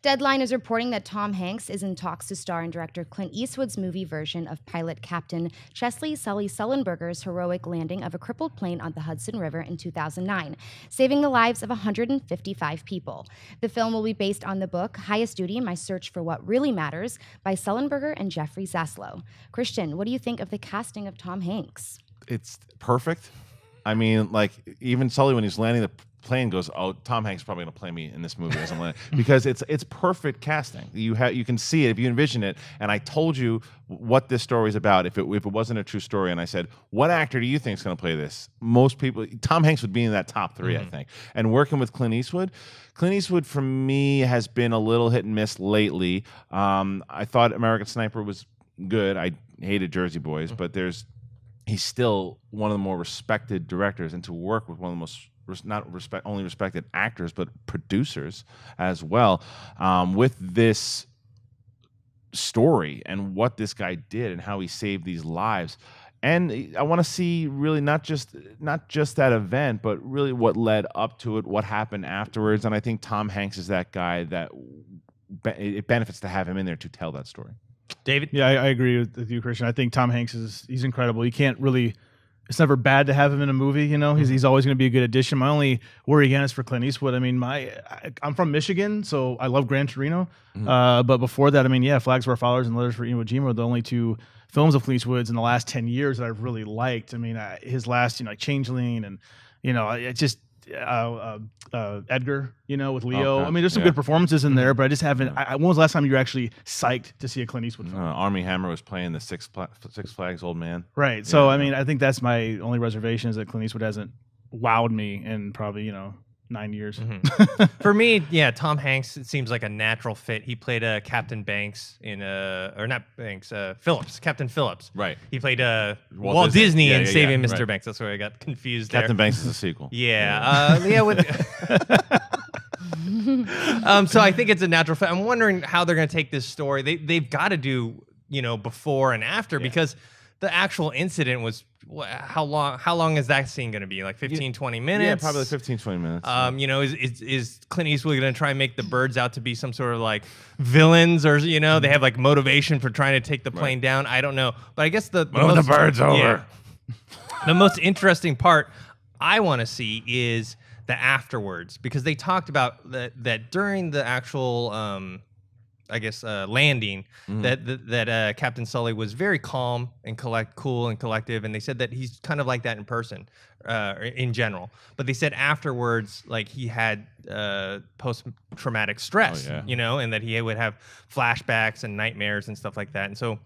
Deadline is reporting that Tom Hanks is in talks to star in director Clint Eastwood's movie version of pilot Captain Chesley Sully Sullenberger's heroic landing of a crippled plane on the Hudson River in 2009, saving the lives of 155 people. The film will be based on the book Highest Duty: My Search for What Really Matters by Sullenberger and Jeffrey Zaslow. Christian, what do you think of the casting of Tom Hanks? It's perfect. I mean, like, even Sully, when he's landing the plane, goes, "Oh, Tom Hanks is probably going to play me in this movie," as I'm landing, because it's perfect casting. You can see it if you envision it. And I told you what this story is about. If it wasn't a true story, and I said, "What actor do you think is going to play this?" Most people, Tom Hanks would be in that top 3, I think. And working with Clint Eastwood for me has been a little hit and miss lately. I thought American Sniper was good. I hated Jersey Boys, but he's still one of the more respected directors, and to work with one of the most only respected actors, but producers as well, with this story and what this guy did and how he saved these lives. And I want to see really not just that event, but really what led up to it, what happened afterwards. And I think Tom Hanks is that guy that it benefits to have him in there to tell that story. David? Yeah, I agree with you, Christian. I think Tom Hanks he's incredible. You can't really, it's never bad to have him in a movie. You know, he's always going to be a good addition. My only worry again is for Clint Eastwood. I mean, I'm from Michigan, so I love Gran Torino. But before that, I mean, yeah, Flags of Our Fathers and Letters from Iwo Jima are the only 2 films of Clint Eastwood's in the last 10 years that I've really liked. I mean, his last, like Changeling, and it just Edgar, with Leo. Okay. I mean, there's some good performances in there, but I just haven't. When was the last time you were actually psyched to see a Clint Eastwood film? Armie Hammer was playing the Six Flags old man. Right. So, I mean, I think that's my only reservation, is that Clint Eastwood hasn't wowed me in probably, 9 years. For me, yeah, Tom Hanks, it seems like a natural fit. He played Captain Banks or not Banks, Phillips, Captain Phillips. Right. He played Walt Disney in Saving Mr. Banks. That's where I got confused there. Captain Banks is a sequel. Yeah. So I think it's a natural fit. I'm wondering how they're going to take this story. They've got to do, before and after, because the actual incident was, how long is that scene going to be? Like 15, 20 minutes? Yeah, probably 15, 20 minutes. Is Clint Eastwood going to try and make the birds out to be some sort of like villains, or, they have like motivation for trying to take the plane down? I don't know. But I guess the birds over. Yeah, the most interesting part I want to see is the afterwards, because they talked about that during the actual landing, that Captain Sully was very calm and cool and collective, and they said that he's kind of like that in person, in general. But they said afterwards, like, he had post-traumatic stress, and that he would have flashbacks and nightmares and stuff like that. And so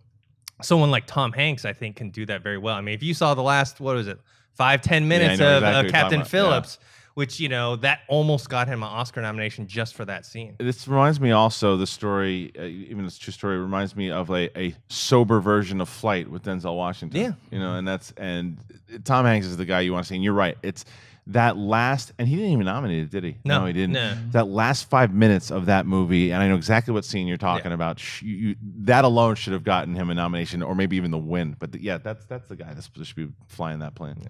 someone like Tom Hanks, I think, can do that very well. I mean, if you saw the last, 5-10 minutes of Captain Phillips, which, that almost got him an Oscar nomination just for that scene. This reminds me also, the story, even this true story, reminds me of a sober version of Flight with Denzel Washington. Yeah. And Tom Hanks is the guy you want to see. And you're right. It's that last, and he didn't even nominate it, did he? No, he didn't. No. That last 5 minutes of that movie, and I know exactly what scene you're talking about. That alone should have gotten him a nomination, or maybe even the win. But that's the guy that should be flying that plane. Yeah.